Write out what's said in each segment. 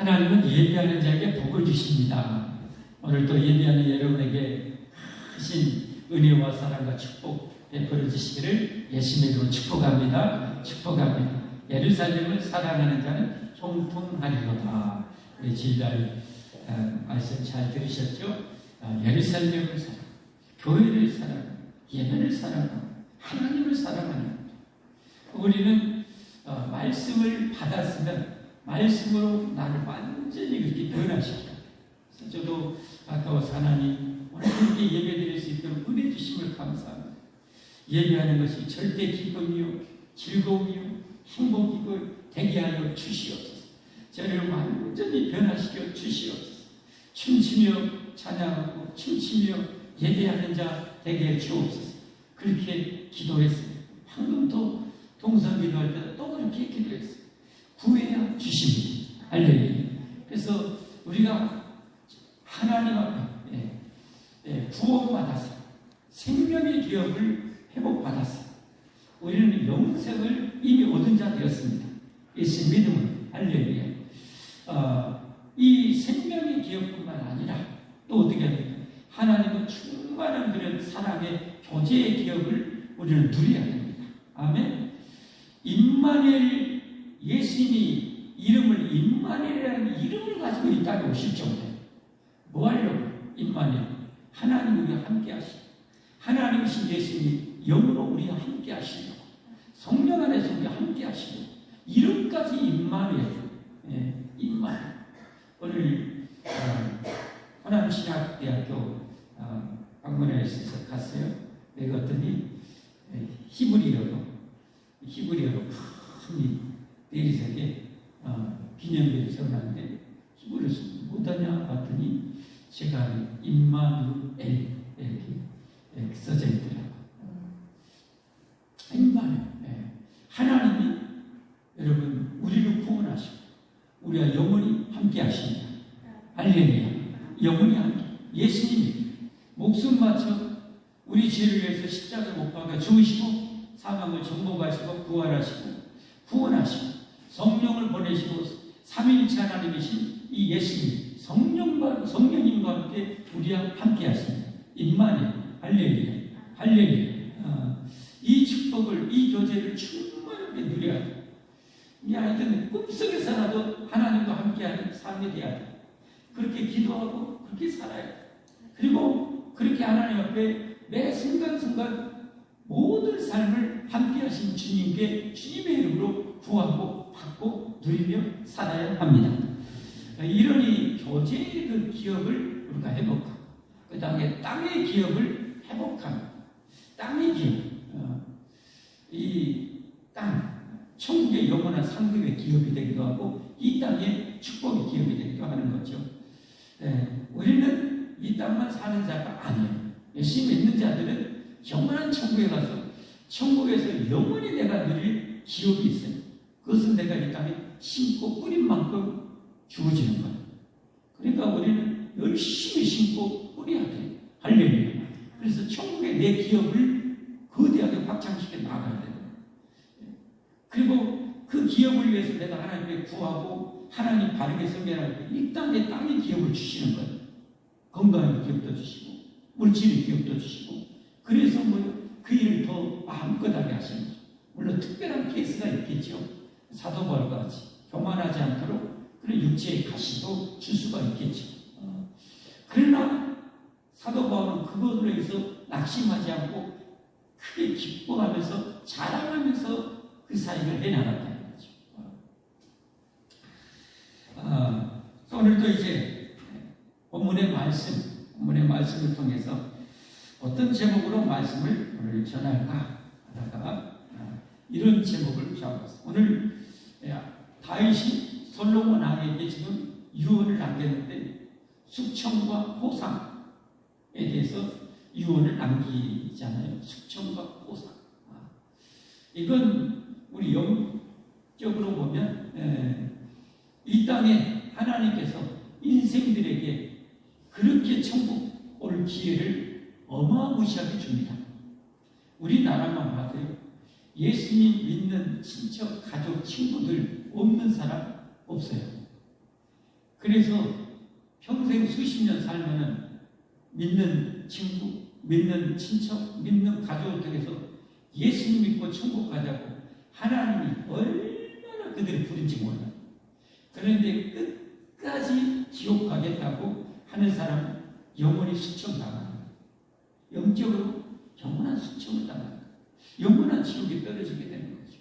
하나님은 예배하는 자에게 복을 주십니다. 오늘도 예배하는 여러분에게 크신 은혜와 사랑과 축복 베풀어 주시기를 예수님의 이름으로 축복합니다. 축복합니다. 예루살렘을 사랑하는 자는 형통하리로다. 우리 주일날 말씀 잘 들으셨죠? 예루살렘을 사랑, 교회를 사랑, 예배를 사랑하고 하나님을 사랑하는 우리는 말씀을 받았으면 말씀으로 나를 완전히 그렇게 변화시켜요. 그래서 저도 아까워서 하나님 오늘 그렇게 예배드릴 수 있도록 은혜 주심을 감사합니다. 예배하는 것이 절대 기쁨이요 즐거움이요 행복이고 되게 하여 주시옵소서. 저를 완전히 변화시켜 주시옵소서. 춤추며 찬양하고 춤추며 예배하는 자 되게 해 주옵소서. 그렇게 기도했습니다. 방금도 동서기도할 때 또 그렇게 기도했어요. 구해야 주십니다. 할렐루야. 그래서 우리가 하나님 앞에 구원받았어. 생명의 기업을 회복받았어. 우리는 영생을 이미 얻은 자 되었습니다. 예수 믿음은 할렐루야. 이 생명의 기업뿐만 아니라 또 어떻게 해야 됩니까? 하나님과 충만한 그런 사랑의 교제의 기업을 우리는 누려야 됩니다. 아멘. 임마누엘, 예수님이 이름을 임마누엘이라는 이름을 가지고 이 땅에 오실 정도에 뭐 하려고? 임마누엘, 하나님 우리와 함께 하시고 하나님이신 예수님이 영으로 우리와 함께 하시려고 성령 안에서 우리와 함께 하시려고 이름까지 임마누엘, 임마누엘. 오늘 하나님신학대학교 방문회에서 갔어요. 내가 갔더니 히브리어로 큰 대리석에 기념비를 세워놨는데 히브리어를 못하냐 봤더니 제가 임마누엘 이렇게 써져 있더라고요. 임마누엘. 하나님이 여러분 우리를 구원하시고 우리와 영원히 함께 하십니다. 할렐루야. 영원히 함께. 예수님이 목숨 바쳐 우리 죄를 위해서 십자가에 못 박아 죽으시고 사망을 정복하시고 구원하시고 성령을 보내시고 삼위일체 하나님이신 이 예수님 성령님과 함께 우리와 함께 하십니다. 임마누엘. 할렐루야. 할렐루야. 이 축복을 이 교제를 충만하게 누려야 돼. 이 아이들은 꿈속에서라도 하나님과 함께하는 삶이 돼야 돼. 그렇게 기도하고 그렇게 살아야 돼. 그리고 그렇게 하나님 앞에 매 순간순간 모든 삶을 함께 하신 주님께 주님의 이름으로 구하고 받고 누리며 살아야 합니다. 이러니 교제의 그 기업을 우리가 회복하고 그 다음에 땅의 기업을 회복하고 땅의 기업 이 땅 천국의 영원한 상급의 기업이 되기도 하고 이 땅의 축복의 기업이 되기도 하는 거죠. 우리는 이 땅만 사는 자가 아니에요. 열심히 믿는 자들은 영원한 천국에 가서 천국에서 영원히 내가 누릴 기업이 있어요. 그것은 내가 이 땅에 심고 뿌린 만큼 주어지는 거예요. 그러니까 우리는 열심히 심고 뿌려야 돼요. 할렐루야. 그래서 천국의 내 기업을 거대하게 확장시켜 나가야 돼요. 그리고 그 기업을 위해서 내가 하나님께 구하고 하나님 바르게 섬겨할 때 이 땅의 기업을 주시는 거예요. 건강의 기업도 주시고 물질의 기업도 주시고 그래서 그 일을 더 마음껏 하게 하시는 거죠. 물론 특별한 케이스가 있겠죠. 사도 바울과 같이 교만하지 않도록 그런 육체의 가시도 줄 수가 있겠죠. 그러나 사도 바울은 그것으로 해서 낙심하지 않고 크게 기뻐하면서 자랑하면서 그 사역을 해나갔다는 거죠. 오늘도 이제 본문의 말씀을 통해서 어떤 제목으로 말씀을 오늘 전할까 하다가 이런 제목을 잡았습니다. 오늘 다윗이 솔로몬 왕에게 지금 유언을 남겼는데 숙청과 호상에 대해서 유언을 남기잖아요. 숙청과 호상. 이건 우리 영적으로 보면 이 땅에 하나님께서 인생들에게 그렇게 천국 올 기회를 어마무시하게 줍니다. 우리나라만 봐도요. 예수님 믿는 친척, 가족, 친구들 없는 사람 없어요. 그래서 평생 수십 년 살면은 믿는 친구, 믿는 친척, 믿는 가족을 통해서 예수님 믿고 천국 가자고 하나님이 얼마나 그들을 부른지 몰라. 그런데 끝까지 지옥 가겠다고 하는 사람은 영원히 수청당하는 거예요. 영적으로 영원한 수청을 당하는 거예요. 영원한 지옥에 떨어지게 되는 거죠.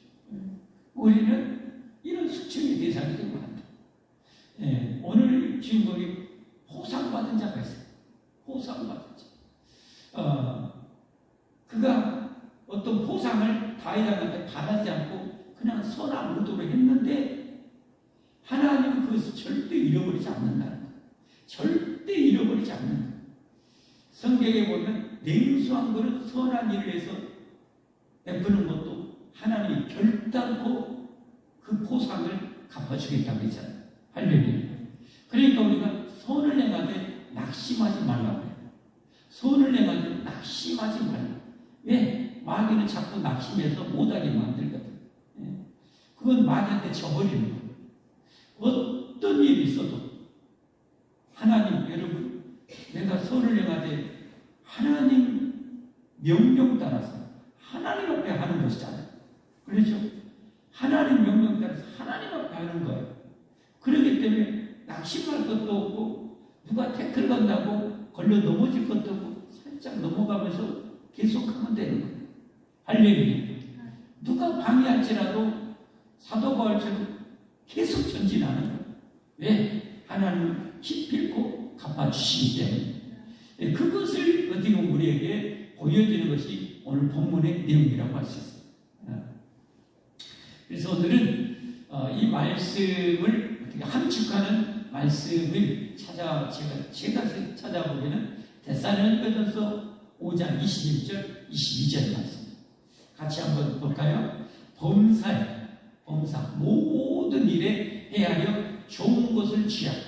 우리는 이런 수청의 대상이 되고 한다. 예, 오늘 주인공이 보상받은 자가 있어요. 보상받은 자. 그가 어떤 보상을 다윗한테 바라지 않고 그냥 선한 의도로 했는데 하나님은 그것을 절대 잃어버리지 않는다는 거예요. 절대 잃어버리지 않는다. 성경에 보면 냉수한 것은 선한 일을 해서 베푸는 것도 하나님이 결단코 그 보상을 갚아주겠다고 했잖아요. 할렐루야. 그러니까 우리가 선을 행하되 낙심하지 말라고 해요. 선을 행하되 낙심하지 말라. 왜? 마귀는 자꾸 낙심해서 못하게 만들거든. 그건 마귀한테 져버리는 거예요. 어떤 일이 있어도 하나님, 여러분, 내가 선을 행하되 하나님 명령 따라서 하나님 앞에 하는 것이잖아요. 그렇죠? 하나님 명령 따라서 하나님 앞에 하는 거예요. 그렇기 때문에 낙심할 것도 없고 누가 태클 건다고 걸려 넘어질 것도 없고 살짝 넘어가면서 계속하면 되는 거예요. 할렐루야. 누가 방해할지라도 사도 바울처럼 계속 전진하는 거예요. 왜? 하나님은 기필코 갚아주시기 때문에. 그것을 어떻게 보면 우리에게 보여주는 것이 오늘 본문의 내용이라고 할 수 있어요. 그래서 오늘은 이 말씀을 어떻게 함축하는 말씀을 제가 찾아보기에는 데살로니가전서 5장 21절, 22절 말씀. 같이 한번 볼까요? 범사 모든 일에 헤아려 좋은 것을 취하고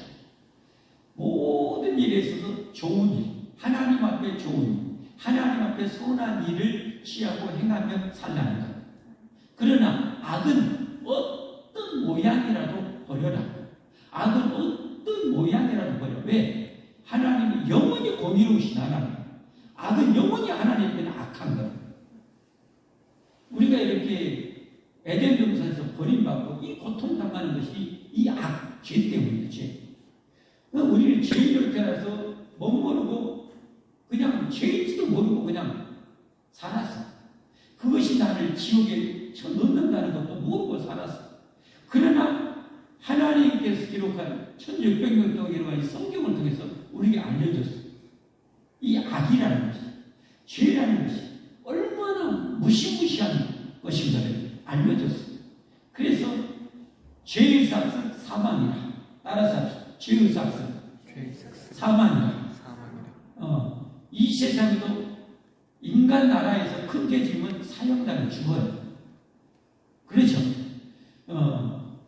모든 일에 있어서 좋은 일, 하나님 앞에 좋은 일, 하나님 앞에 선한 일을 취하고 행하며 살라는 것. 그러나 악은 어떤 모양이라도 버려라. 악은 어떤 모양이라도 버려. 왜? 하나님은 영원히 공의로우신 하나님. 악은 영원히 하나님 앞에는 악한 것. 우리가 이렇게 에덴 동산에서 버림받고 이 고통당하는 것이 이 악, 죄 때문이에요. 죄. 우리는 죄인으로 태어나서 못 모르고 그냥 죄인지도 모르고 그냥 살았어. 그것이 나를 지옥에 넣는다는 것도 모르고 살았어. 그러나 하나님께서 기록한 1600년 동안 기록한 이 성경을 통해서 우리에게 알려줬어. 이 악이라는 것이, 죄라는 것이 얼마나 무시무시한 것인가를 알려줬어. 그래서 죄의 삭은 사망이라. 따라서 합시다. 죄의 삭은 사망이라. 이 세상에도 인간 나라에서 큰 죄 지으면 사형당해 죽어요. 그렇죠?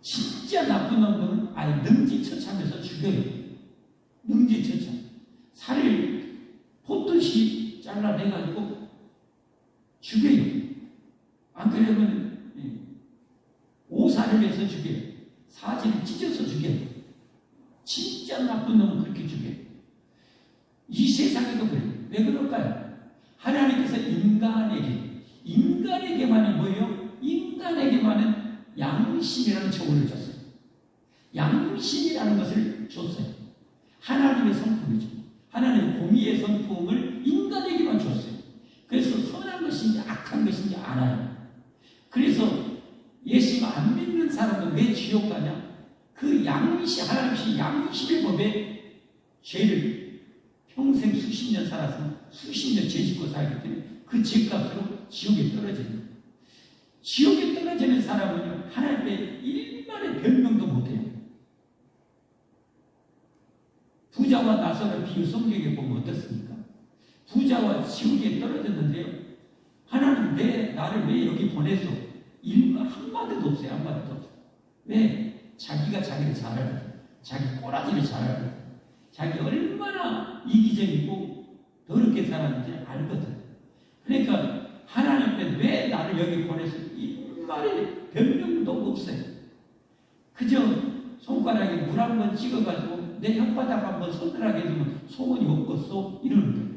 진짜 나쁜 놈들은 아예 능지처참해서 죽여요. 능지처참. 살을 포듯이 잘라내가지고 죽여요. 안 그러면 오살을 해서 죽여요. 사지를 찢어서 죽여요. 진짜 나쁜 놈은 그렇게 죽여요. 이 세상에도 그래요. 왜 그럴까요? 하나님께서 인간에게만이 뭐예요? 인간에게만은 양심이라는 처우를 줬어요. 양심이라는 것을 줬어요. 하나님의 성품이죠. 하나님의 공의의 성품을 인간에게만 줬어요. 그래서 선한 것인지 악한 것인지 알아요. 그래서 예수님 안 믿는 사람은 왜 지옥 가냐? 그 양심, 하나님이 양심의 법에 죄를 평생 수십 년 살아서 수십 년 죄 짓고 살기 때문에 그 죄값으로 지옥에 떨어지는 거예요. 지옥에 떨어지는 사람은 하나님의 일말의 변명도 못해요. 부자와 나사로의 비유 성경에 보면 어떻습니까? 부자와 지옥에 떨어졌는데요. 하나님 나를 왜 여기 보내서 일말 한마디도 없어요. 한마디도 없어요. 왜? 자기가 자기를 잘 알아요. 자기 꼬라지를 잘 알아요. 자기 얼마나 이기적이고 더럽게 살았는지 알거든. 그러니까 하나님 앞에 왜 나를 여기 보내서 일말의 변명도 없어요. 그저 손가락에 물 한 번 찍어가지고 내 혓바닥 한번 서늘하게 되면 소원이 없겠어? 이러는 거예요.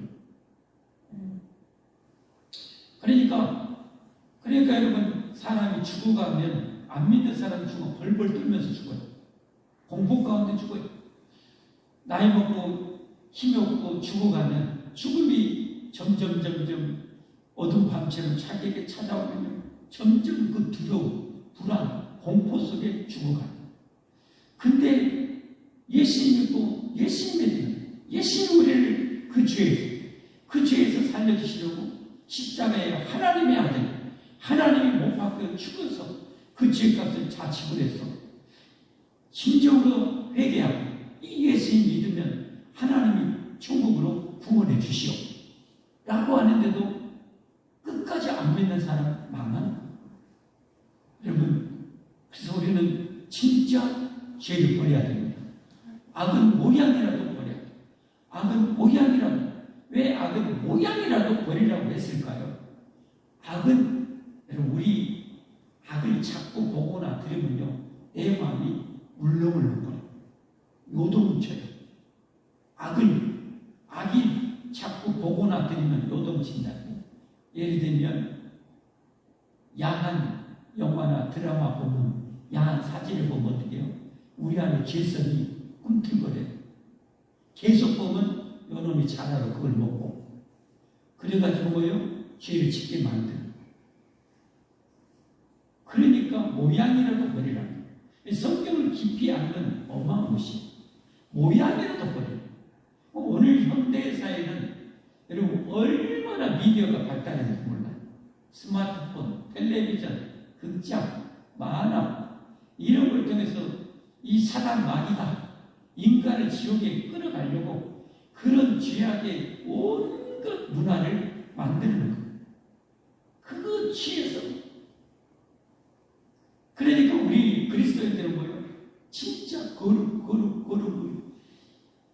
그러니까 여러분, 사람이 죽어가면 안 믿는 사람이 죽어 벌벌 떨면서 죽어요. 공포 가운데 죽어요. 나이 먹고 힘이 없고 죽어가면 죽음이 점점 어두운 밤처럼 자기에게 찾아오면 점점 그 두려움, 불안, 공포 속에 죽어가요. 근데 예수님 믿고 예수님 믿으면 예수님 우리를 그 죄에서 살려주시려고 십자가에 하나님의 아들, 하나님이 못 박혀 죽어서 그 죄값을 다 지불해서 진정으로 회개하고 이 예수님 믿으면 하나님이 천국으로 구원해 주시오 라고 하는데도 끝까지 안 믿는 사람 망하는. 여러분, 그래서 우리는 진짜 죄를 버려야 됩니다. 악은 모양이라도 버려야 돼요. 악은 모양이라도. 왜 악은 모양이라도 버리라고 했을까요? 악은, 여러분, 우리 악을 자꾸 보거나 들으면요, 내 마음이 울렁울렁거려요. 요동쳐요. 악이 자꾸 보거나 들으면 요동친다. 예를 들면, 야한 영화나 드라마 보면, 야한 사진을 보면 어떻게 해요? 우리 안에 죄성이 꿈틀거려요. 계속 보면 요놈이 잘하러 그걸 먹고, 그래가지고 뭐예요? 죄를 짓게 만들어요. 그러니까 모양이라도 버리라. 성경을 깊이 알면 어마어마한 것이 모양이라도 버려요. 오늘 현대사회는 여러분 얼마나 미디어가 발달했는지 몰라요. 스마트폰, 텔레비전, 극장, 만화 이런 걸 통해서 이 사단 마귀가 인간을 지옥에 끌어가려고 그런 죄악의 온갖 문화를 만드는 거예요. 그거 취해서. 그러니까 우리 그리스도인들은 뭐예요? 진짜 거룩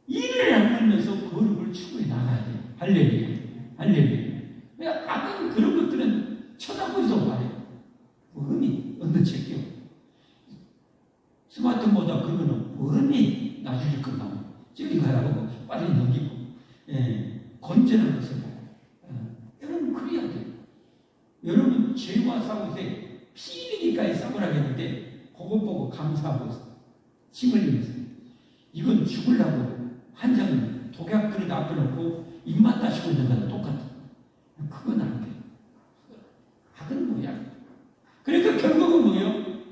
일을 안 하면서 거룩을 추구해 나가야 돼요. 할렐루야. 악은 그런 것들은 쳐다보지도 말아요. 뻔히 얻는 책이요. 스마트폰보다 그거는 뻔히 나중에 끝나고 저리 가라고 빨리 넘기고 건전한 것을 봐요. 여러분 그래야 돼요. 여러분 죄와 싸울 때 피 흘리기까지 싸우라겠는데 그것 보고 감사하고 침 흘리면서 이건 죽으려고 한 장 독약 그릇 앞에 놓고 입만 다시고 있는 거랑 똑같아. 그건 안 돼. 악은 뭐야? 그러니까 결국은 뭐예요?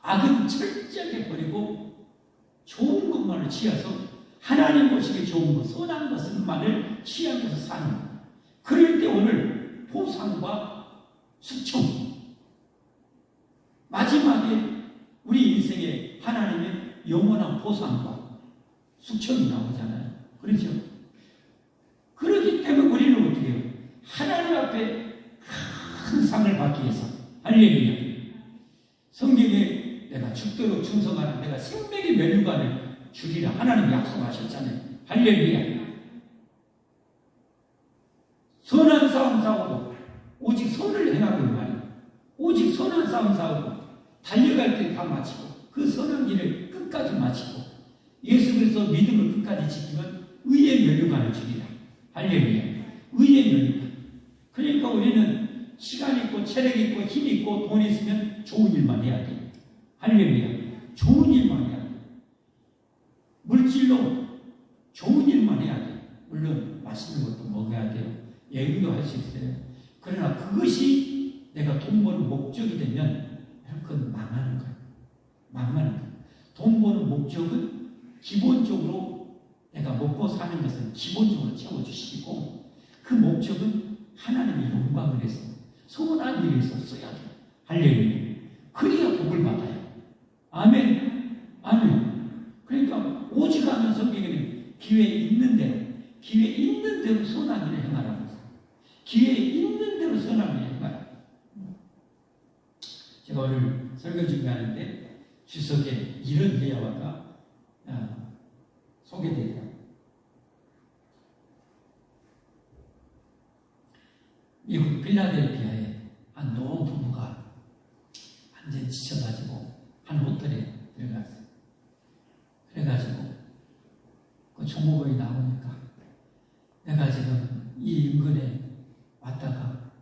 악은 철저하게 버리고 좋은 것만을 취해서 하나님 보시기에 좋은 것, 선한 것만을 취하면서 사는 거예요. 그럴 때 오늘 보상과 숙청, 마지막에 우리 인생에 하나님의 영원한 보상과 숙청이 나오잖아요. 그렇죠? 그렇기 때문에 우리는 어떻게 해요? 하나님 앞에 큰 상을 받기 위해서. 할렐루야. 성경에 내가 죽도록 충성하라, 내가 생명의 면류관을 주리라 하나님 약속하셨잖아요. 할렐루야. 선한 싸움 싸우고 오직 선을 행하고 말이에요. 오직 선한 싸움 싸우고 달려갈 때 다 마치고 그 선한 길을 끝까지 마치고 예수 그리스도 믿음을 끝까지 지키면 의의 면류관을 주리라. 할렐루야. 의의 면류관. 그러니까 우리는 시간 있고 체력 있고 힘 있고 돈 있으면 좋은 일만 해야 돼요. 할렐루야. 좋은 일만 해야 돼요. 물질로 좋은 일만 해야 돼요. 물론 맛있는 것도 먹어야 돼요. 예금도 할 수 있어요. 그러나 그것이 내가 돈 버는 목적이 되면 그건 망하는 거예요. 망하는 거예요. 돈 버는 목적은 기본적으로 내가 먹고 사는 것은 기본적으로 채워주시고 그 목적은 하나님의 영광을 위해서 선한 일을 위해서 써야 돼요. 할렐루야. 그래야 복을 받아요. 아멘. 그러니까 오직 하면 성경에는 기회 있는 대로 선한 일을 행하라고. 기회 있는 대로 선한 일을 행하라. 제가 오늘 설교 준비하는데 주석에 이런 예화가 소개되어요. 미국 필라델피아에 한 노부부가 완전히 지쳐가지고 한 호텔에 들어갔어요. 그래가지고 종업원이 나오니까 내가 지금 이 인근에 왔다가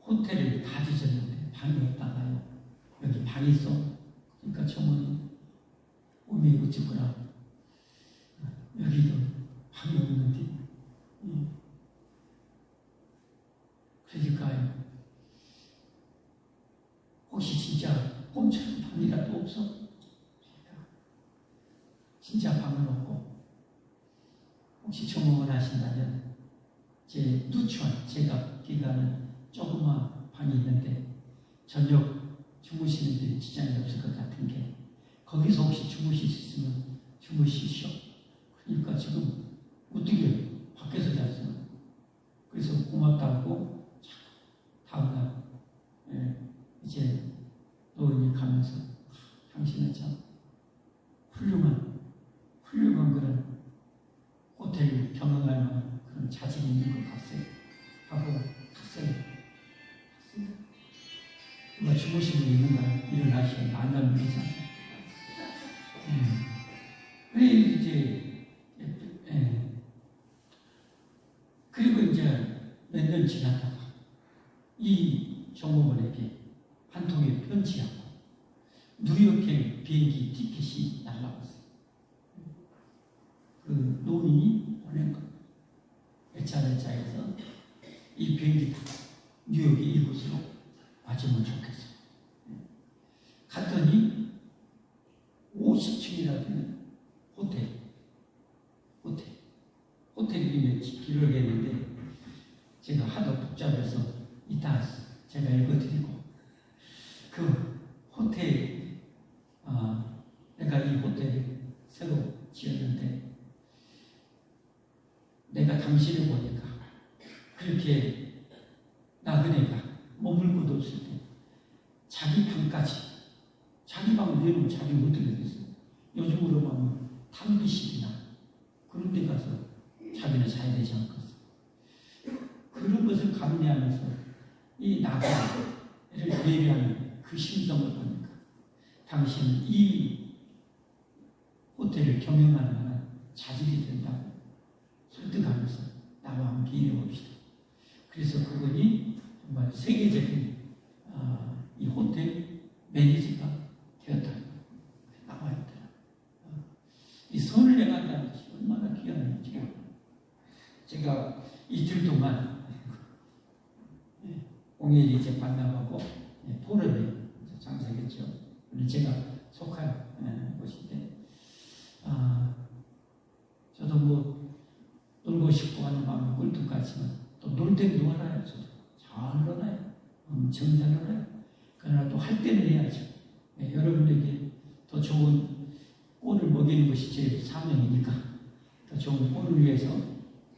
호텔을 다 뒤졌는데 방이 없다가요. 여기 방이 있어. 그러니까 정원이 오메 어쨌거나 여기도 방이 없는데 그러니까요. 혹시 진짜 꿈처럼 방이라도 없어? 진짜 방은 없고 혹시 종업원 하신다면 제 누추한 제가 기가는 조그만 방이 있는데 저녁 주무시는데 지장이 없을 것 같은 게 거기서 혹시 주무실 수 있으면 주무십시오. 그러니까 지금 어떻게 밖에서 잤어요. 그래서 고맙다고 다음날 이제 노인이 가면서 당신은 참 훌륭한 그런 호텔을 경영할 만한 그런 자질이 있는 것 같아요. 하고 갔어요. 누가 주무시고 있는가 일어나시고 만나면 되잖아요. 그리고 이제 몇 년 지나다가 이 종업원에게 한 통의 편지하고 뉴욕행 비행기 티켓이 날라왔어요. 그 노인이 보낸 거. 배차에서 이 비행기 타고 뉴욕의 이곳으로 맞으면 좋겠어. 갔더니 50층이나 되는 호텔 이름이 기록했는데 제가 하도 복잡해서 이따 제가 읽어드리고 그 호텔 내가 이 호텔을 새로 지었는데 내가 당신을 보니까 그렇게 나그네가 머물 곳 없을 때 자기 방까지 자기 방을 내놓으면 자기 못 들겠어요. 요즘으로 보면 탕비실이나 그런 데 가서 자기는 자야 되지 않겠어. 그런 것을 감내하면서 이 나그네를 배려하는 그 심성을 보니까 당신은 이 호텔을 경영할 만한 자질이 된다고 설득하면서 나와 함께 일해봅시다. 그래서 그분이 정말 세계적인 이 호텔 매니저가 되었다. 나와 있더라. 이 선을 행한다는 것이 얼마나 귀한 일인지. 제가 이틀 동안 공예리 이제 만나가고 포럼에 참석했죠. 제가 속한 곳인데 저도 뭐 놀고 싶고 하는 마음이 꿀뚝같지만 또 놀 때 놀아요. 저도 잘 놀아요. 엄청 잘 놀아요. 그러나 또 할 때는 해야죠. 여러분에게 더 좋은 꼴을 먹이는 것이 제 사명이니까 더 좋은 꼴을 위해서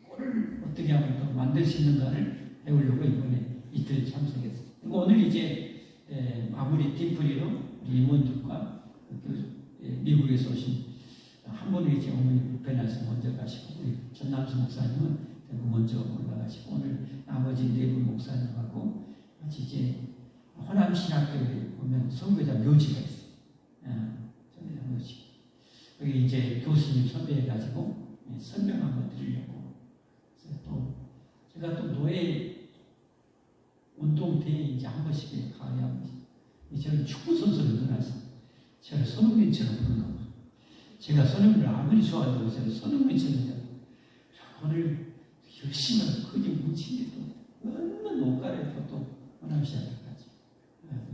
꼴을 어떻게 하면 더 만들 수 있는가를 배우려고 이번에 이틀 참석했어요. 오늘 이제 마무리 띠풀이로 우리 임원들과 미국에서 오신 한 분은 이제 어머니 불편해서 먼저 가시고 우리 전남수 목사님은 먼저 올라가시고 오늘 나머지 네 분 목사님하고 같이 이제 호남신학교에 보면 선교자 묘지가 있어요. 선교자 묘지. 여기 이제 교수님 섭외해가지고 설명 한번 드리려고. 그래서 또 제가 또 노예 운동대회에 이제 한 번씩 가야 합니다. 저는 축구 선수를 넣어서 저를 손흥민처럼 부르는 거. 제가 손흥민을 아무리 좋아한다고 저를 손흥민처럼 오늘 열심히 거기 뭉치는데 얼마나 옷 갈아입고 또 호남시장까지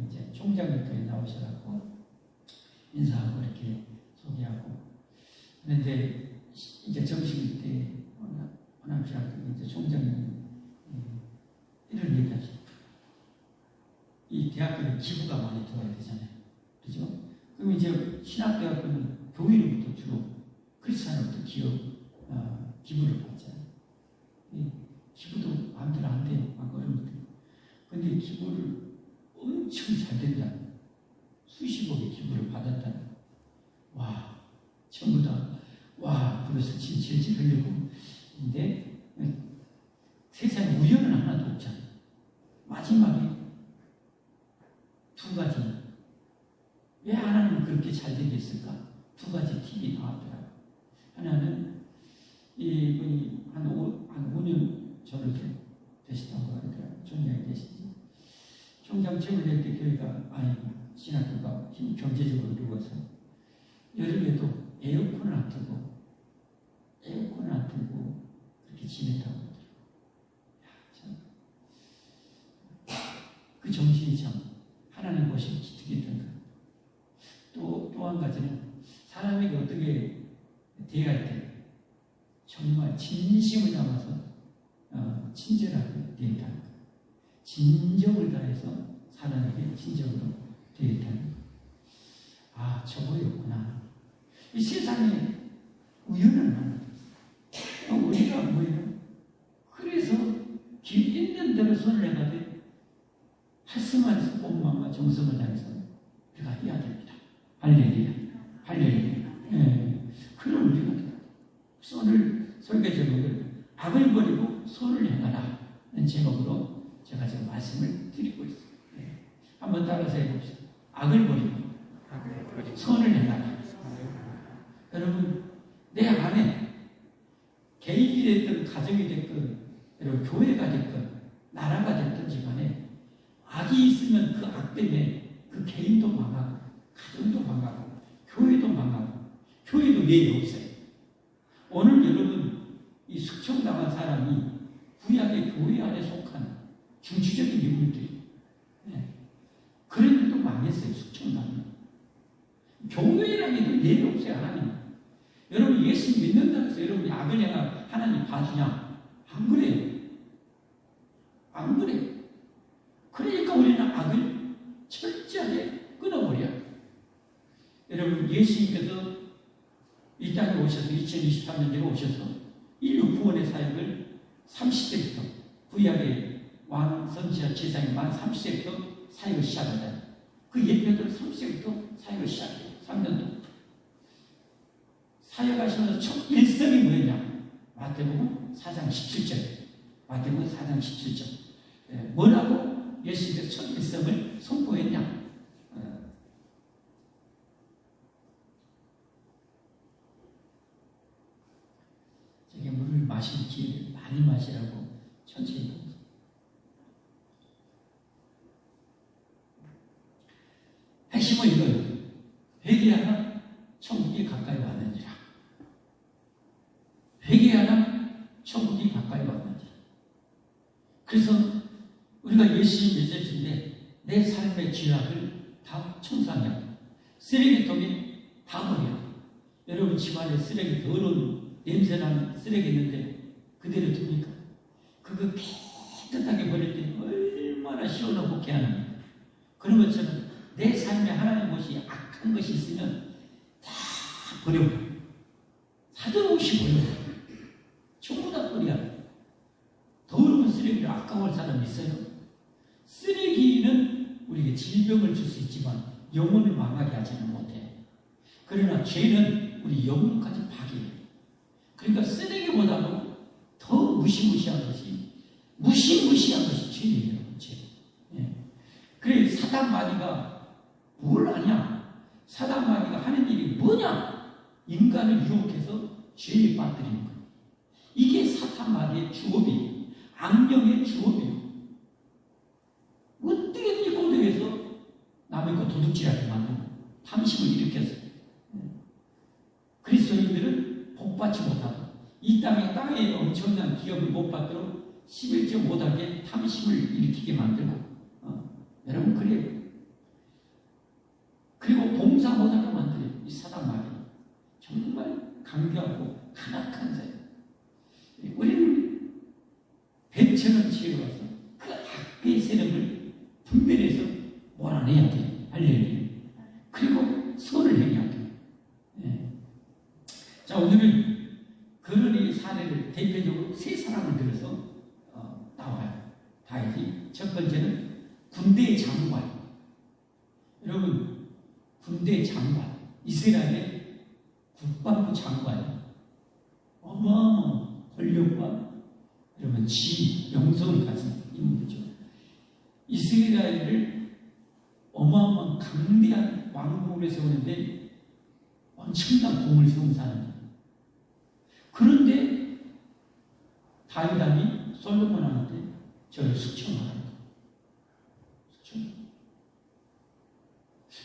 이제 총장님까지 나오셔갖고 인사하고 이렇게 소개하고 그런데 이제 점심 때 호남시장 이제 총장님 이런 얘기하시죠. 이 대학교는 기부가 많이 들어야 되잖아요. 그죠? 그럼 이제 신학대학교는 교회로부터 주로 크리스찬으로부터 기부를 받잖아요. 기부도 마음대로 안 돼요. 막 어려운데. 근데 기부를 엄청 잘 된다. 수십억의 기부를 받았다. 와, 전부 다, 와, 그래서 질질 흘리고. 근데 세상에 우연은 하나도 없잖아요. 마지막에 두 가지. 왜 하나님은 그렇게 잘 되겠을까? 두 가지 팁이 나왔더라고요. 하나는 이분이 한 5년 전으로 되시다고 하더라고요. 총장이 되시지. 총장 책을 낼 때 교회가, 신학교가 경제적으로 어려워서 여름에도 에어컨을 안 틀고 그렇게 지냈다고 하더라고요. 그 정신이 참 하나님 보시기 기특했던 것. 또 한 가지는 사람에게 어떻게 대할 때 정말 진심을 담아서 친절하게 대했다는 것. 진정을 다해서 사람에게 진정으로 대했다는 것. 저거였구나. 이 세상에 우연은 많아. 우리가 뭐예요? 그래서 길 있는 대로 손을 내가되 할 마음과 정성을 다해서 우리가 해야 됩니다. 할렐루야. 그럼 우리가 손을 설계 제목을 악을 버리고 손을 행하라 는 제목으로 제가 지금 말씀을 드리고 있습니다. 한번 따라서 해봅시다. 악을 버리고 손을 행하라. 여러분, 내 안에 개인이 됐든 가정이 됐든 여러분 교회가 됐든 나라가 됐든지 간에 악이 있으면 그 악 때문에 그 개인도 망하고 가정도 망하고 교회도 망하고 교회도 예의 없어요. 오늘 여러분 이 숙청당한 사람이 구약의 교회 안에 속한 중추적인 인물들이 그런 일도 망했어요. 숙청당한 교회라는 게 예의 없어요. 하나님. 여러분 예수 믿는다고 해서 여러분이 악을 행하 하나님 봐주냐? 안 그래요. 안 그래요. 그러니까 우리는 악을 철저하게 끊어버려요. 여러분 예수님께서 이 땅에 오셔서 2023년도에 오셔서 인류 구원의 사역을 30세부터 구약의 왕 선지자 제사장이 만 30세부터 사역을 시작한다. 그 예표들 30세부터 사역을 시작해요. 3년 동안. 사역하시면서 첫 일성이 뭐였냐? 마태복음 4장 17절. 마태복음 4장 17절. 뭐라고 예수님께서 첫 일성을 선포했냐? 저게 물을 마실 기회를 많이 마시라고 천천히. 핵심은 이거예요. 회개하라 천국이 가까이 왔느니라. 회개하라 천국이 가까이 왔느니라. 그래서 우리가 예수님 믿으신데 내 삶의 죄악을 다 청소하냐. 쓰레기통에 다 버려. 여러분 집안에 쓰레기 더러운 냄새나는 쓰레기 있는데 그대로 둡니까? 그거 깨끗하게 버릴 때 얼마나 시원하고 개하는 그런 것처럼 내 삶에 하나님 것이 악한 것이 있으면 다 버려버려. 사정없이 버려버려. 전부 다 버려야 돼. 더러운 쓰레기를 아까워할 사람이 있어요? 쓰레기는 우리에게 질병을 줄 수 있지만 영혼을 망하게 하지는 못해. 그러나 죄는 우리 영혼까지 파괴해. 그러니까 쓰레기보다도 더 무시무시한 것이 죄예요. 죄. 그래 사단 마귀가 뭘 아냐? 사단 마귀가 하는 일이 뭐냐? 인간을 유혹해서 죄에 빠뜨리는 거예요. 이게 사단 마귀의 주업이에요. 악령의 주업이에요. 어떻게든지 꼬드겨서 남의 거 도둑질하게 만들고 탐심을 일으켰어요. 그리스도인들은 복받지 못하고 이 땅에 엄청난 기업을 못 받도록 11조 못하게 탐심을 일으키게 만들고 여러분 그래요. 그리고 봉사 못하게 만들어요. 이 사단 마귀 정말 강교하고 간악한 자예요. 우리는 뱀처럼 지어와서 그 악의 세력을 분별해서 몰아내야 돼요. 할렐루야. 그리고 선을 행해야 돼요. 자, 오늘은 그런 이 사례를 대표적으로 세 사람을 들어서 나와요. 다윗이 첫 번째는 군대의 장관. 여러분, 군대의 장관, 이스라엘의 국방부 장관, 어마어마한 권력과 여러분 지위, 영성을 가진 인물이죠. 이스라엘을 어마어마한 강대한 왕국을 세우는데 엄청난 공을 세운 사람이에요. 그런데 다윗이 솔로몬한테 저를 숙청하라. 숙청.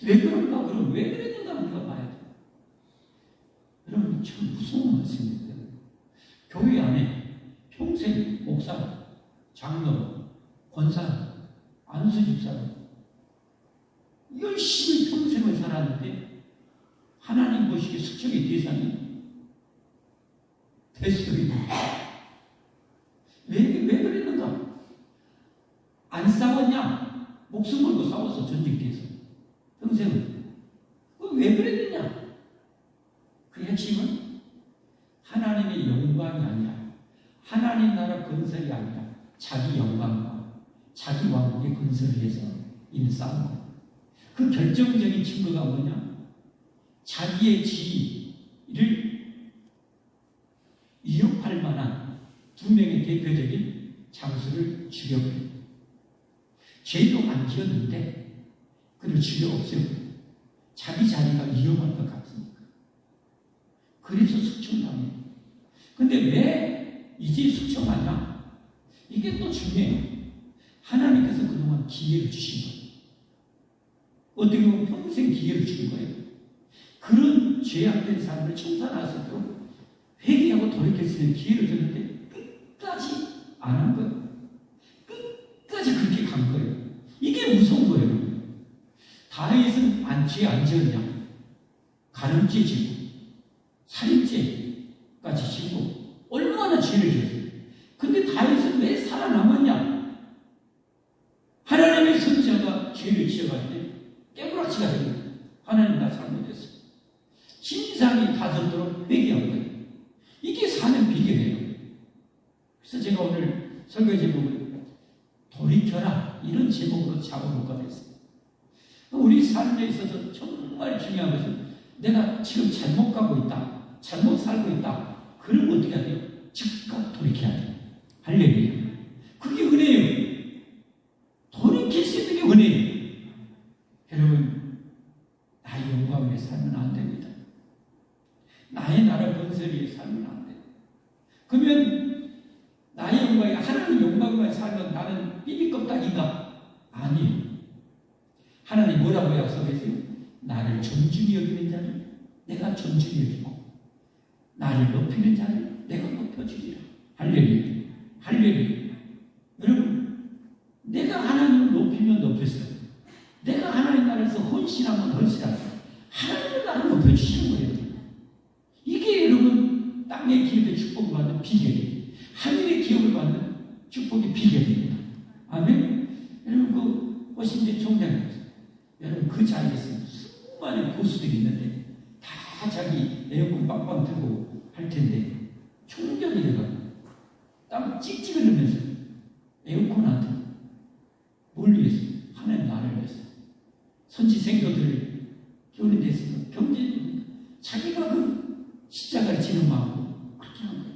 왜 그런가? 그럼 왜 그랬는가 우리가 봐야 돼. 여러분 참 무서운 말씀입니다. 교회 안에 평생 목사, 장로, 권사, 안수집사 열심히 평생을 살았는데 하나님 보시기에 숙청의 대상이 됐어요. 왜 그랬는가? 안 싸웠냐? 목숨 걸고 싸웠어. 전쟁터에서 평생을. 왜 그랬느냐? 그 핵심은 하나님의 영광이 아니라 하나님 나라 건설이 아니라 자기 영광과 자기 왕국의 건설을 해서 이미 싸운 거예요. 그 결정적인 증거가 뭐냐? 자기의 지위를 위협할 만한 두 명의 대표적인 장수를 죽여버려요. 죄도 안 지었는데 그를 죽여 없애버려요. 자기 자리가 위험할 것 같으니까. 그래서 숙청당해요. 근데 왜 이제 숙청하냐? 이게 또 중요해요. 하나님께서 그동안 기회를 주신 거예요. 어떻게 보면 평생 기회를 주는 거예요. 그런 죄악된 삶을 청산하셨도록 회개하고 돌이킬 수 있는 기회를 줬는데 끝까지 안 한 거예요. 끝까지 그렇게 간 거예요. 이게 무서운 거예요. 다윗은 죄 안 지었냐? 간음죄 지고 살인죄까지 지고 얼마나 죄를 지었어요. 근데 다윗은 왜 살아남았냐? 하나님의 선지자가 죄를 지어갈 때 깨부락치가 됩니다. 하나님 나 잘못했어. 진상이 다섯도록 회개한 거예요. 이게 사는 비결이에요. 그래서 제가 오늘 설교 제목을 돌이켜라 이런 제목으로 잡아볼까 했어요. 우리 삶에 있어서 정말 중요한 것은 내가 지금 잘못 가고 있다. 잘못 살고 있다. 그러면 어떻게 해야 돼요? 즉각 돌이켜야 돼요. 할렐루야. 그게 은혜예요. 돌이킬 수 있는 게 은혜예요. 여러분, 나의 영광 위해 살면 안 됩니다. 나의 나라 건설 위해 살면 안 돼요. 그러면 나의 영광이 하나님 영광만 살면 나는 삐삐껍딱인가? 아니에요. 하나님 뭐라고 약속했어요? 나를 존중히 여기는 자를 내가 존중히 여기고 나를 높이는 자를 내가 높여주리라. 할렐루야. 할렐루야. 여러분, 내가 하나님을 높이면 높였어요. 내가 하나님 나라에서 헌신하면 헌신하고 하나님의 나라를 높여주시는 거예요. 이게 여러분 땅의 기업의 축복을 받는 비결이에요. 하늘의 기업을 받는 축복의 비결입니다. 아멘. 여러분 그 오신대 총장 여러분 그 자리에서 수많은 고수들이 있는데 다 자기 에어컨 빵빵 틀고 할 텐데 총장이 돼가지고 땀 찍찍 흘리면서 에어컨 안 틀고 뭘 위해서? 하나님 나를 위해서 선지 생도들을 교훈에 대해서 경제적으로 자기가 그 십자가를 지는 마음으로 그렇게 한 거예요.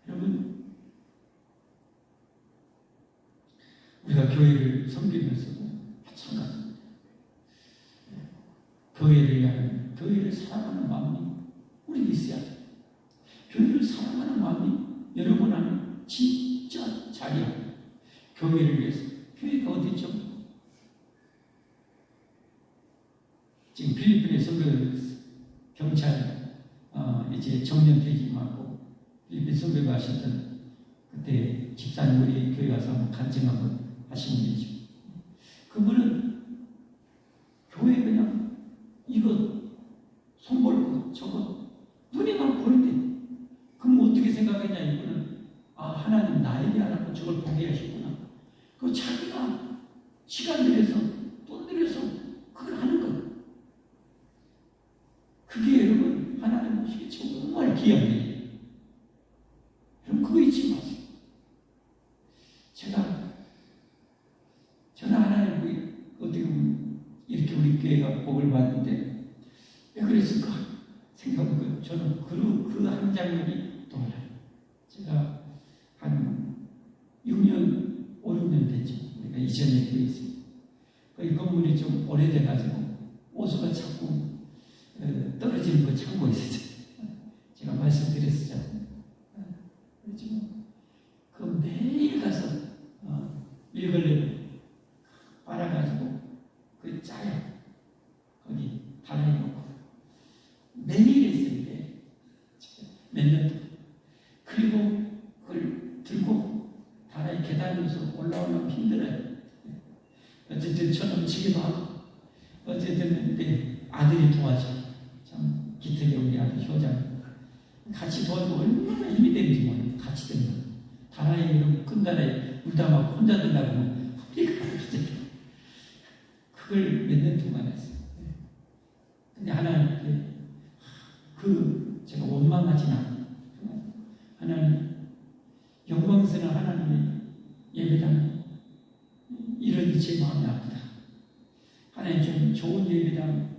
여러분 우리가 교회를 섬기면서도 마찬가지입니다. 교회를 위하여 교회를 사랑하는 마음이 우리 있어야 돼요. 교회를 사랑하는 마음이 여러분 안에 진짜 자리야. 교회를 위해서. 교회가 어디죠? 지금 필리핀에 선교 경찰 이제 정년 퇴직하고 필리핀 선교 가셨던 그때 집사님 우리 교회 가서 한번 간증 한번 하시면 되죠. 그분은 교회 그냥 이거 손 벌고 저거 눈에만 보는데 그럼 어떻게 생각했냐 이분은 하나님 나에게 하라고 저걸 보게 하셨구나. 그 자기가 시간 들여서 돈 들여서 그걸 하는 거예요. 그게 여러분 하나님 보시기에 정말 귀한 일이에요. 여러분 그거 잊지 마세요. 저는 하나님 어떻게 보면 이렇게 우리 교회가 복을 받는데 왜 그랬을까 생각해보면 저는 그 한 장면이 떠올라요. 제가 한 6년, 5, 6년 됐죠. 우리가 이전에 교회에 있습니다. 이 건물이 좀 오래돼가지고 오수가 자꾸 떨어지는 거 참고 있었죠. 제가 말씀드렸었죠. 그렇지만 매일 했었는데 몇 년 동안. 그리고 그걸 들고 다라이 계단에서 올라오려면 힘들어요. 어쨌든 쳐넘치기도 하고 어쨌든 근데 아들이 도와줘. 참 기특해. 우리 아들 효장 같이 도와주고 얼마나 힘이 되는지 몰라요. 같이 된다. 다라이 이런 큰 다라이 울다 막 혼자 된다고 하면 허리가 아프지. 그걸 몇 년 동안 했어요. 근데 하나님께 제가 원망하진 않아요. 하나님, 영광스러운 하나님의 예배당, 이런 제 마음이 아프다. 하나님 좀 좋은 예배당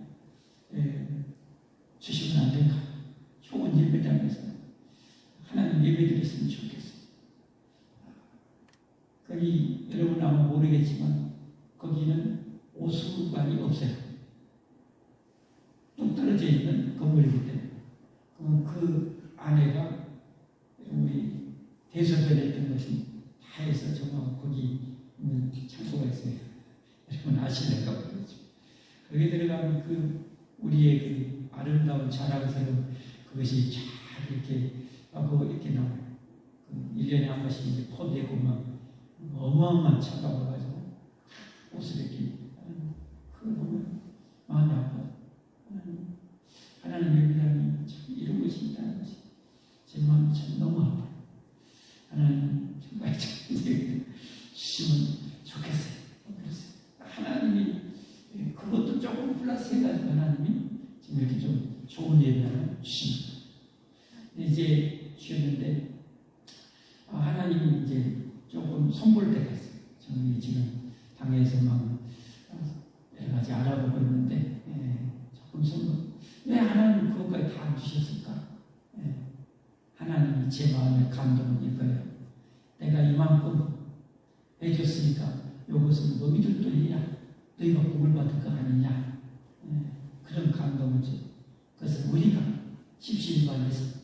주시면 안 될까? 좋은 예배당에서 하나님 예배드렸으면 좋겠어요. 거기 여러분 아마 모르겠지만 거기는 오수관이 없어요. 뚝 떨어져 있는 건물이기 때문에 그 안에가 우리 대소변했던 것이 다 해서 정말 거기 있는 창고가 있어요. 여러분 아실래까 모르겠죠. 거기 들어가면 우리의 그 아름다운 자랑스러운 그것이 쫙 이렇게 하고 이렇게 나와요. 1년에 한 번씩 이제 포대고 막 어마어마한 차가 와가지고 옷을 이렇게 그거 보면 마음이 아파요. 하나님 예배당이 참 이런 것이 있다는 것이 제 마음이 참 너무 아파요. 하나님 정말 주시면 좋겠어요. 그래서 하나님이 그것도 조금 플러스 해가지고 하나님이 지금 이렇게 좀 좋은 예배를 주십니다. 이제 주셨는데 하나님이 이제 조금 선볼 때가 있어요. 저는 지금 당에서 막 여러 가지 알아보고 있는데 조금 선볼. 왜 하나님 그것까지 다 주셨을까? 하나님이 제 마음에 감동은 이거예요. 내가 이만큼 해줬으니까 이것은 너희들도 해야 너희가 복을 받을 거 아니냐. 그런 감동을 줘. 그래서 우리가 십시일반에서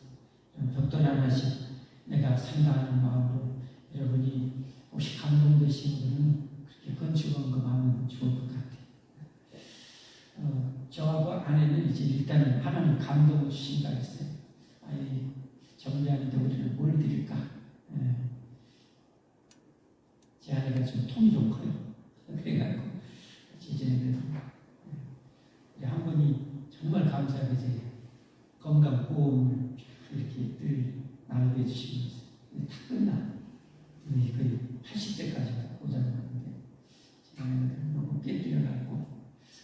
벽돌 하나씩 내가 산다는 마음으로 여러분이 혹시 감동되시는 분은 그렇게 건축한 그 마음은 좋을 것 같아요. 저하고 아내는 이제 일단은 하나님 감동을 주신다 했어요. 아이, 정리하는데 우리는 뭘 드릴까? 제 아내가 좀 통이 좀 커요. 그래가지고 이제는 우리 한 분이 정말 감사하게 이제 건강 보험을 이렇게 늘 나누게 해주시면서 다 끝나. 우리 거의 80세까지 고장났는데 제 아내가 너무 깨뜨려가지고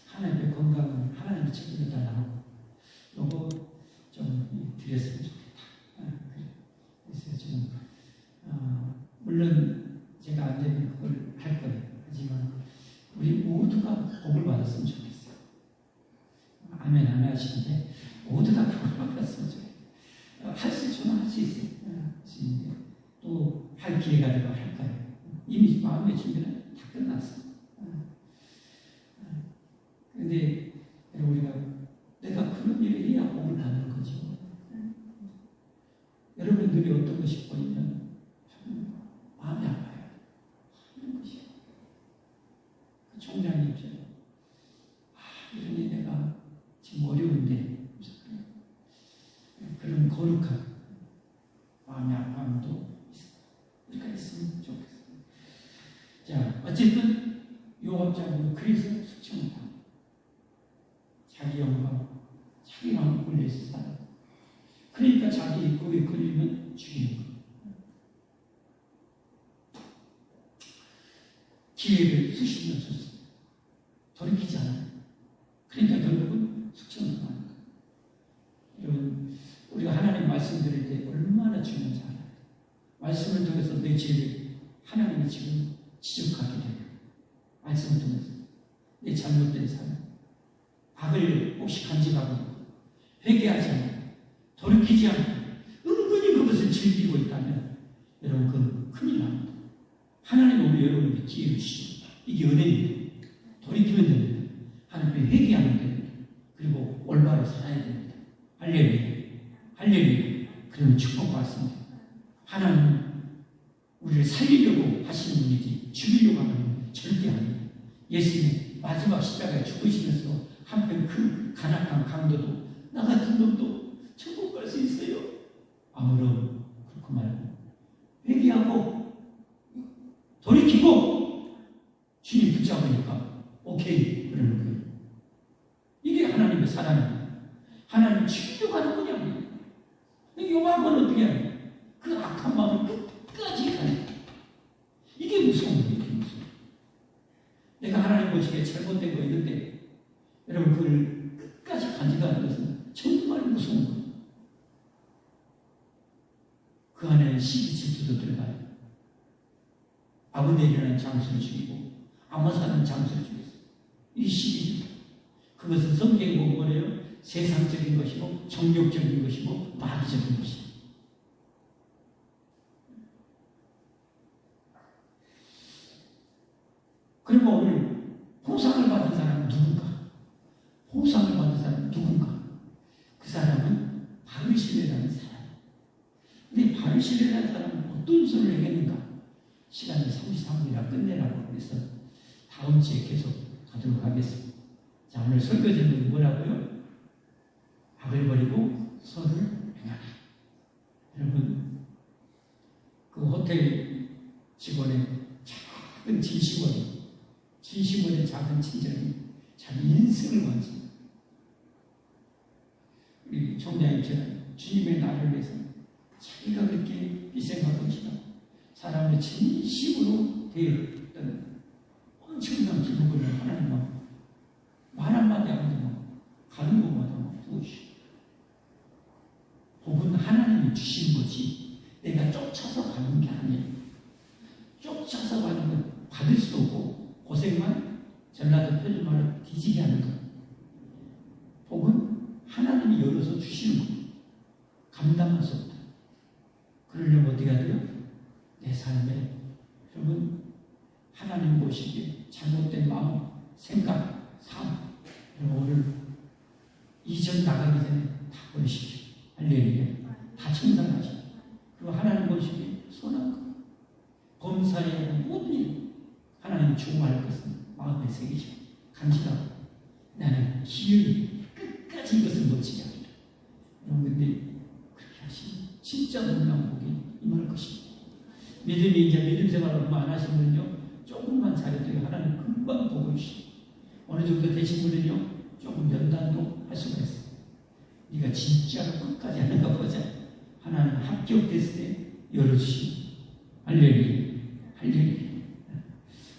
하나님의 건강은 하나님의 책임을 다 나누고 요거 좀 드렸으면 좋겠다. 그래서 지금 물론 제가 안 되면 그걸 할 거예요. 하지만 우리 모두가 복을 받았으면 좋겠어요. 아멘 안 하시는데 모두 다 복을 받았으면 좋겠어요. 할 수 있으면 할 수 있어요. 또 할 기회가 되면 할 거예요. 이미 마음의 준비는 다 끝났어요. 그런데 우리가 내가 그런 일을 해야 복을 받는 거죠. 여러분들이 어떤 것이 보이면 마음이 아파요. 이런 것이. 그 총장님 입장에 이러니 내가 지금 어려운데 그런 거룩한 마음의 아픔도 우리가 있으면 좋겠어요. 자, 어쨌든 요업장은 그래서 숙청을 합니다. 자기 영광, 자기 마음을 올려서 살아요. 그러니까 자기 거기에 걸리면 죽이는 거예요. 기회를 수십 년 줬어요. 돌이키지 않아요. 그러니까 결국은 숙청을 하는 거예요. 여러분, 우리가 하나님 말씀 드릴 때 얼마나 중요한지 알아요. 말씀을 통해서 내 죄를 하나님이 지금 지적하게 돼요. 말씀을 통해서 내 잘못된 삶, 악을 혹시 간직하고 회개하지 않고 돌이키지 않고 은근히 그것을 즐기고 있다면 여러분 그건 큰일 납니다. 하나님 오늘 여러분에게 기회를 주시고 이게 은혜입니다. 돌이키면 됩니다. 하나님께 회개하면 됩니다. 그리고 올바로 살아야 됩니다. 할렐루야. 할렐루야. 그러면 축복받습니다. 하나님 우리를 살리려고 하시는 분이지 죽이려고 하는 분은 절대 아니에요. 예수님 마지막 십자가에 죽으시면서 한편 그 간악한 강도도 나 같은 놈도 아무런 그렇고 말고 회개하고 돌이키고 주님 붙잡으니까 오케이 그러는 거예요. 이게 하나님의 사랑입니다. 하나님 치료하는 거냐고요. 요한은 어떻게 하냐? 그 악한 마음을 끝까지 가냐. 이게 무서운 거예요. 이게 무서운 거예요. 내가 하나님 보시기에 잘못된 거 있는데 여러분 그걸 끝까지 간직하는 것은 정말 무서운 거예요. 그 안에 시기 질투도 들어가요. 아브넬이라는 장수를 죽이고 아마사라는 장수를 죽였어요. 이 시기 질투. 그것은 성경에 보면 뭐래요? 세상적인 것이고 정욕적인 것이고 마귀적인 것이다. 그리고 오늘 보상을 받은 사람은 누군가? 보상을 받은 사람은 누군가? 그 사람은 바르실레라는 사람. 근데 바르실레라는 사람은 어떤 소리를 했는가? 시간이 33분이라 끝내라고 그래서 다음 주에 계속 가도록 하겠습니다. 자, 오늘 설교 제목이 뭐라고요? 악을 버리고 선을 행하라. 여러분, 그 호텔 직원의 작은 진심원의 작은 친절이 자기 인생을 완성. 우리 총장님처럼 주님의 나를 위해서 자기가 그렇게 희생하고 싶어 사람을 진심으로 대했던 엄청난 기록을 하나님 말 한마디 하면 가는 곳마다 부으시고 복은 하나님이 주신 거지 내가 쫓아서 가는 게 아니에요. 쫓아서 가는 건 받을 수도 없고 고생만 전라도 표준말로 뒤지게 하는 거. 복은 하나님이 열어서 주시는 거. 감당할 수 없다. 그러려면 어떻게 해야 돼요? 내 삶에 여러분 하나님 보시기에 잘못된 마음, 생각, 삶 여러분 오늘 이전 나가기 전에 다 버리십시오. 할렐루야. 다 청산하십시오. 그리고 하나님 보시기에 선한 것, 범사에 하는 모든 일 하나님 좋아할 것은 마음에 새기시고 간직하고 나는 기어이 끝까지 이것을 놓치지 않는다. 여러분 근데 그렇게 하시면 진짜 놀라운 복이 임할 것입니다. 믿음이 이제 믿음 생활을 얼마 안 하신 분은요 조금만 잘해도 하나님 금방 보고 주시고 어느 정도 되신 분은요 조금 연단도 할 수가 있어요. 네가 진짜로 끝까지 하는가 보자. 하나님 합격됐을 때 열어주시고 할렐루야. 할렐루야.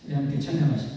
우리 함께 찬양하십시오.